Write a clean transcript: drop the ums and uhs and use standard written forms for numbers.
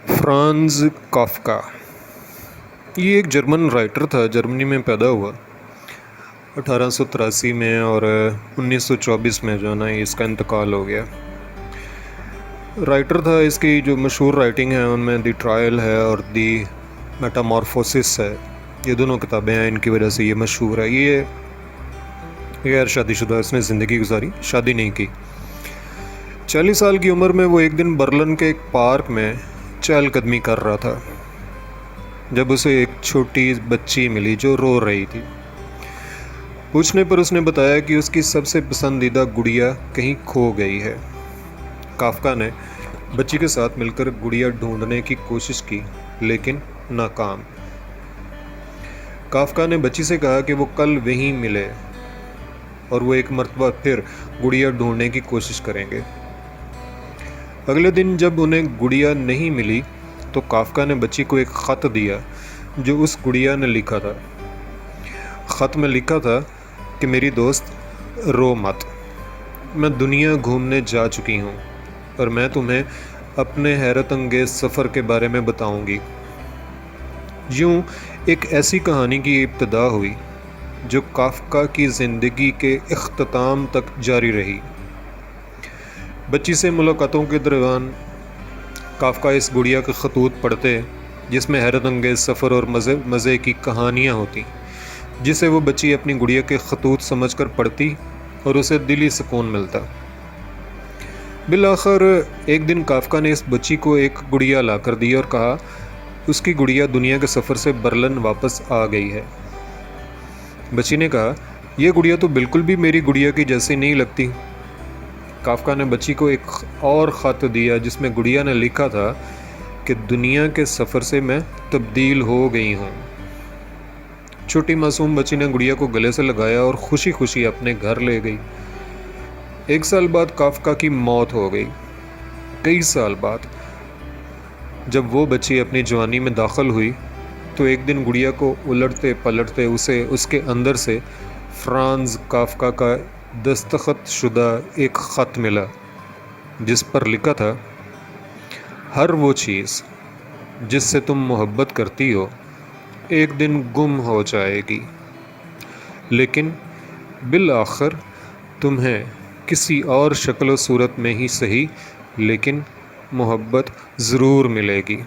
Franz کافکا یہ ایک German writer تھا، جرمنی میں پیدا ہوا 1883 میں، اور 1924 میں جو ہے نا اس کا انتقال ہو گیا۔ رائٹر تھا، اس کی جو مشہور رائٹنگ ہے ان میں دی ٹرائل ہے اور دی میٹامورفوسس ہے، یہ دونوں کتابیں ہیں، ان کی وجہ سے یہ مشہور ہے۔ یہ غیر شادی شدہ اس نے زندگی گزاری، شادی نہیں کی۔ 40 سال کی عمر میں وہ ایک دن برلن کے ایک پارک میں چہل قدمی کر رہا تھا جب اسے ایک چھوٹی بچی ملی جو رو رہی تھی۔ پوچھنے پر اس نے بتایا کہ اس کی سب سے پسندیدہ گڑیا کہیں کھو گئی ہے۔ کافکا نے بچی کے ساتھ مل کر گڑیا ڈھونڈنے کی کوشش کی لیکن ناکام۔ کافکا نے بچی سے کہا کہ وہ کل وہیں ملے اور وہ ایک مرتبہ پھر گڑیا ڈھونڈنے کی کوشش کریں گے۔ اگلے دن جب انہیں گڑیا نہیں ملی تو کافکا نے بچی کو ایک خط دیا جو اس گڑیا نے لکھا تھا۔ خط میں لکھا تھا کہ میری دوست رو مت، میں دنیا گھومنے جا چکی ہوں اور میں تمہیں اپنے حیرت انگیز سفر کے بارے میں بتاؤں گی۔ یوں ایک ایسی کہانی کی ابتدا ہوئی جو کافکا کی زندگی کے اختتام تک جاری رہی۔ بچی سے ملاقاتوں کے دوران کافکا اس گڑیا کے خطوط پڑھتے جس میں حیرت انگیز سفر اور مزے کی کہانیاں ہوتی، جسے وہ بچی اپنی گڑیا کے خطوط سمجھ کر پڑھتی اور اسے دلی سکون ملتا۔ بالآخر ایک دن کافکا نے اس بچی کو ایک گڑیا لا کر دی اور کہا اس کی گڑیا دنیا کے سفر سے برلن واپس آ گئی ہے۔ بچی نے کہا یہ گڑیا تو بالکل بھی میری گڑیا کی جیسی نہیں لگتی۔ کافکا نے بچی کو ایک اور خط دیا جس میں گڑیا نے لکھا تھا کہ دنیا کے سفر سے میں تبدیل ہو گئی ہوں۔ چھوٹی معصوم بچی نے گڑیا کو گلے سے لگایا اور خوشی خوشی اپنے گھر لے گئی۔ 1 سال بعد کافکا کی موت ہو گئی۔ کئی سال بعد جب وہ بچی اپنی جوانی میں داخل ہوئی تو ایک دن گڑیا کو الٹتے پلٹتے اسے اس کے اندر سے فرانز کافکا کا دستخط شدہ ایک خط ملا جس پر لکھا تھا ہر وہ چیز جس سے تم محبت کرتی ہو ایک دن گم ہو جائے گی، لیکن بالآخر تمہیں کسی اور شکل و صورت میں ہی صحیح لیکن محبت ضرور ملے گی۔